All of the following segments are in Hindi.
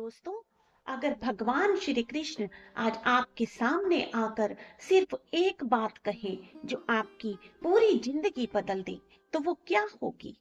दोस्तों, अगर भगवान श्री कृष्ण आज आपके सामने आकर सिर्फ एक बात कहे जो आपकी पूरी जिंदगी बदल दे, तो वो क्या होगी?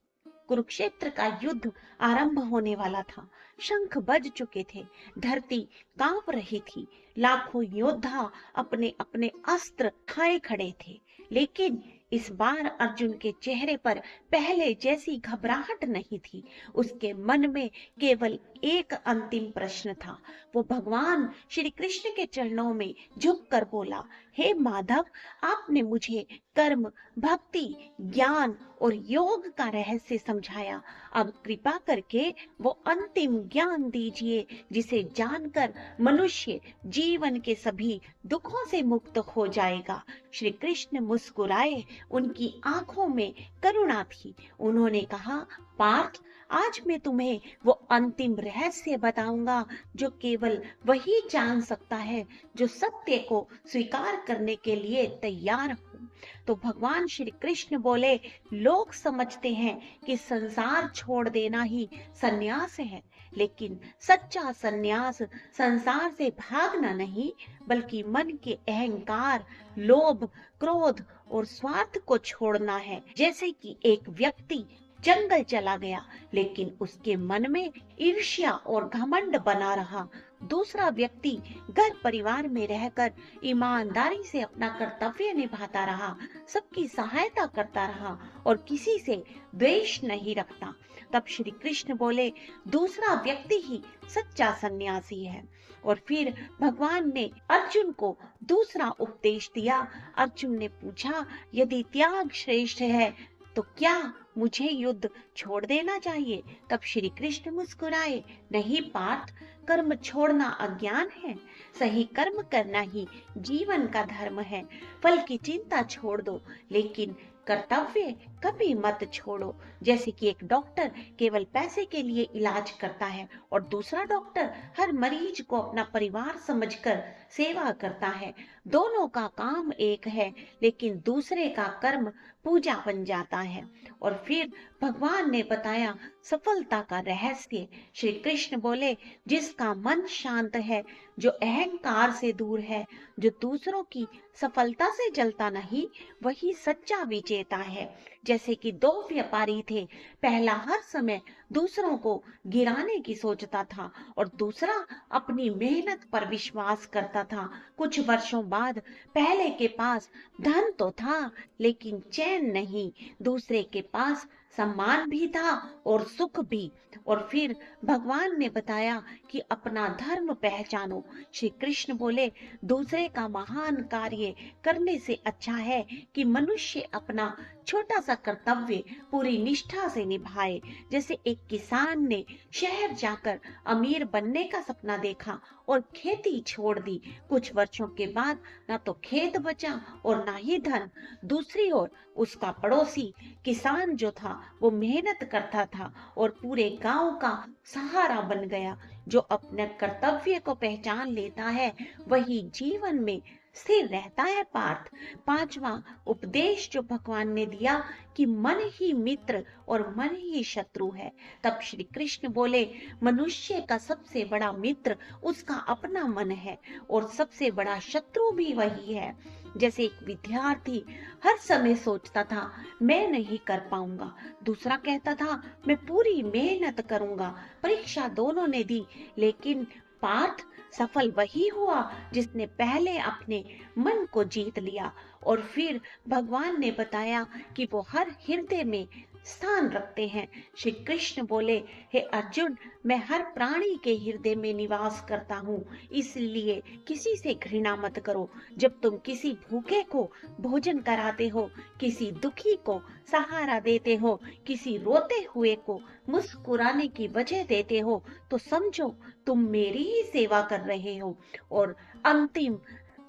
कुरुक्षेत्र का युद्ध आरंभ होने वाला था। शंख बज चुके थे, धरती कांप रही थी, लाखों योद्धा अपने अपने अस्त्र खाए खड़े थे। लेकिन इस बार अर्जुन के चेहरे पर पहले जैसी घबराहट नहीं थी। उसके मन में केवल एक अंतिम प्रश्न था। वो भगवान श्री कृष्ण के चरणों में झुककर बोला, हे माधव, आपने मुझे कर्म, भक्ति, ज्ञान और योग का रहस्य समझाया। अब कृपा करके वो अंतिम ज्ञान दीजिए जिसे जानकर मनुष्य जीवन के सभी दुखों से मुक्त हो जाएगा। श्री कृष्ण मुस्कुराए, उनकी आंखों में करुणा थी। उन्होंने कहा, पार्थ, आज मैं तुम्हें वो अंतिम रहस्य बताऊंगा जो केवल वही जान सकता है जो सत्य को स्वीकार करने के लिए तैयार हो। तो भगवान श्री कृष्ण बोले, लोग समझते हैं कि संसार छोड़ देना ही सन्यास है, लेकिन सच्चा सन्यास संसार से भागना नहीं, बल्कि मन के अहंकार, लोभ, क्रोध और स्वार्थ को छोड़ना है। जैसे कि एक व्यक्ति जंगल चला गया, लेकिन उसके मन में ईर्ष्या और घमंड बना रहा। दूसरा व्यक्ति घर परिवार में रहकर ईमानदारी से अपना कर्तव्य निभाता रहा, सबकी सहायता करता रहा और किसी से द्वेष नहीं रखता। तब श्री कृष्ण बोले, दूसरा व्यक्ति ही सच्चा सन्यासी है। और फिर भगवान ने अर्जुन को दूसरा उपदेश दिया। अर्जुन ने पूछा, यदि त्याग श्रेष्ठ है तो क्या मुझे युद्ध छोड़ देना चाहिए? तब श्री कृष्ण मुस्कुराए, नहीं पार्थ, कर्म छोड़ना अज्ञान है, सही कर्म करना ही जीवन का धर्म है। फल की चिंता छोड़ दो, लेकिन कर्तव्य कभी मत छोड़ो। जैसे कि एक डॉक्टर केवल पैसे के लिए इलाज करता है और दूसरा डॉक्टर हर मरीज को अपना परिवार समझकर सेवा करता है। दोनों का काम एक है, लेकिन दूसरे का कर्म पूजा बन जाता है। और फिर भगवान ने बताया सफलता का रहस्य। श्री कृष्ण बोले, जिसका मन शांत है, जो अहंकार से दूर है, जो दूसरों की सफलता से जलता नहीं, वही सच्चा विजेता है। जैसे कि दो व्यापारी थे, पहला हर समय दूसरों को गिराने की सोचता था और दूसरा अपनी मेहनत पर विश्वास करता था। कुछ वर्षों बाद पहले के पास धन तो था, लेकिन चैन नहीं। दूसरे के पास सम्मान भी था और सुख भी। और फिर भगवान ने बताया कि अपना धर्म पहचानो। श्री कृष्ण बोले, दूसरे का महान कार्य करने से अच्छा है कि मनुष्य अपना छोटा सा कर्तव्य पूरी निष्ठा से निभाए। जैसे एक किसान ने शहर जाकर अमीर बनने का सपना देखा और खेती छोड़ दी। कुछ वर्षों के बाद ना तो खेत बचा और ना ही धन। दूसरी ओर उसका पड़ोसी किसान जो था, वो मेहनत करता था और पूरे गांव का सहारा बन गया। जो अपने कर्तव्य को पहचान लेता है, वही जीवन में स्थिर रहता है। पार्थ, पांचवा उपदेश जो भगवान ने दिया कि मन ही मित्र और मन ही शत्रु है। तब श्री कृष्ण बोले, मनुष्य का सबसे बड़ा मित्र उसका अपना मन है और सबसे बड़ा शत्रु भी वही है। जैसे एक विद्यार्थी हर समय सोचता था, मैं नहीं कर पाऊंगा, दूसरा कहता था, मैं पूरी मेहनत करूंगा। परीक्षा दोनों ने दी, लेकिन पार्थ, सफल वही हुआ जिसने पहले अपने मन को जीत लिया। और फिर भगवान ने बताया कि वो हर हृदय में स्थान रखते हैं। श्री कृष्ण बोले, हे अर्जुन, मैं हर प्राणी के हृदय में निवास करता हूँ, इसलिए किसी से घृणा मत करो। जब तुम किसी भूखे को भोजन कराते हो, किसी दुखी को सहारा देते हो, किसी रोते हुए को मुस्कुराने की वजह देते हो, तो समझो तुम मेरी ही सेवा कर रहे हो। और अंतिम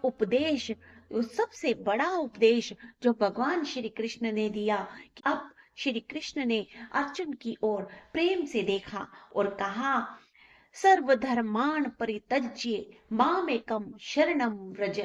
उपदेश, सबसे बड़ा उपदेश जो भगवान श्री कृष्ण ने दिया, अब श्री कृष्ण ने अर्जुन की ओर प्रेम से देखा और कहा, सर्वधर्मान् परित्यज्य मामेकं शरणं व्रज।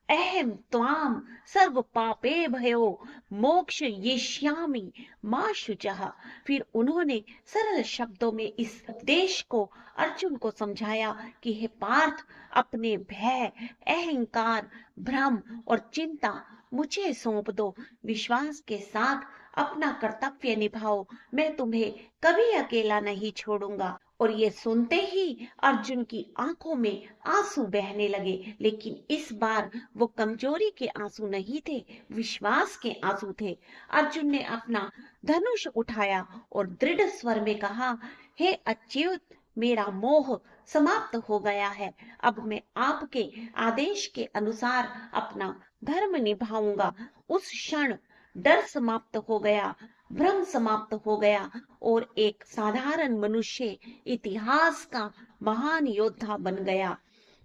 अहम त्वाम सर्व पापे भयो मोक्ष येष्यामि मां शुचः। फिर उन्होंने सरल शब्दों में इस उपदेश को अर्जुन को समझाया कि हे पार्थ, अपने भय, अहंकार, भ्रम और चिंता मुझे सौंप दो। विश्वास के साथ अपना कर्तव्य निभाओ, मैं तुम्हें कभी अकेला नहीं छोड़ूंगा। और ये सुनते ही अर्जुन की आंखों में आंसू बहने लगे, लेकिन इस बार वो कमजोरी के आंसू नहीं थे, विश्वास के आंसू थे। अर्जुन ने अपना धनुष उठाया और दृढ़ स्वर में कहा, हे अच्युत, मेरा मोह समाप्त हो गया है। अब मैं आपके आदेश के अनुसार अपना धर्म निभाऊंगा। उस क्षण डर समाप्त हो गया, भ्रम समाप्त हो गया और एक साधारण मनुष्य इतिहास का महान योद्धा बन गया।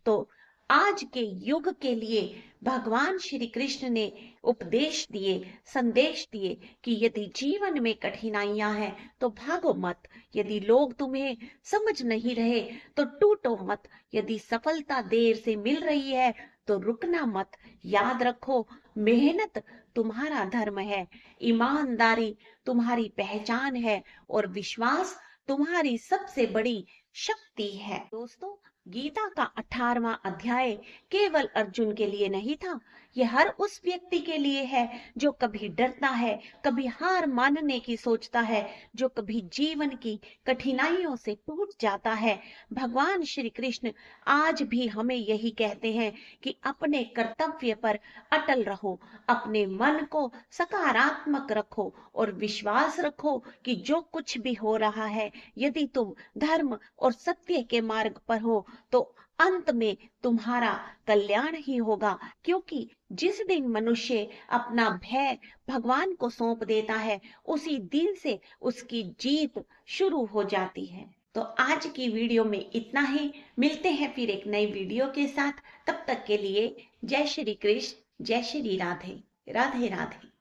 तो आज के युग के लिए भगवान श्री कृष्ण ने उपदेश दिए, संदेश दिए कि यदि जीवन में कठिनाइयां हैं तो भागो मत, यदि लोग तुम्हें समझ नहीं रहे तो टूटो मत, यदि सफलता देर से मिल रही है तो रुकना मत। याद रखो, मेहनत तुम्हारा धर्म है, ईमानदारी तुम्हारी पहचान है और विश्वास तुम्हारी सबसे बड़ी शक्ति है। दोस्तों, गीता का 18वां अध्याय केवल अर्जुन के लिए नहीं था, यह हर उस व्यक्ति के लिए है जो कभी डरता है, कभी हार मानने की सोचता है, जो कभी जीवन की कठिनाइयों से टूट जाता है। भगवान श्री कृष्ण आज भी हमें यही कहते हैं कि अपने कर्तव्य पर अटल रहो, अपने मन को सकारात्मक रखो और विश्वास रखो कि जो कुछ भी हो रहा है, यदि तुम धर्म और सत्य के मार्ग पर हो तो अंत में तुम्हारा कल्याण ही होगा। क्योंकि जिस दिन मनुष्य अपना भय भगवान को सौंप देता है, उसी दिन से उसकी जीत शुरू हो जाती है। तो आज की वीडियो में इतना ही, मिलते हैं फिर एक नई वीडियो के साथ। तब तक के लिए जय श्री कृष्ण, जय श्री राधे, राधे राधे।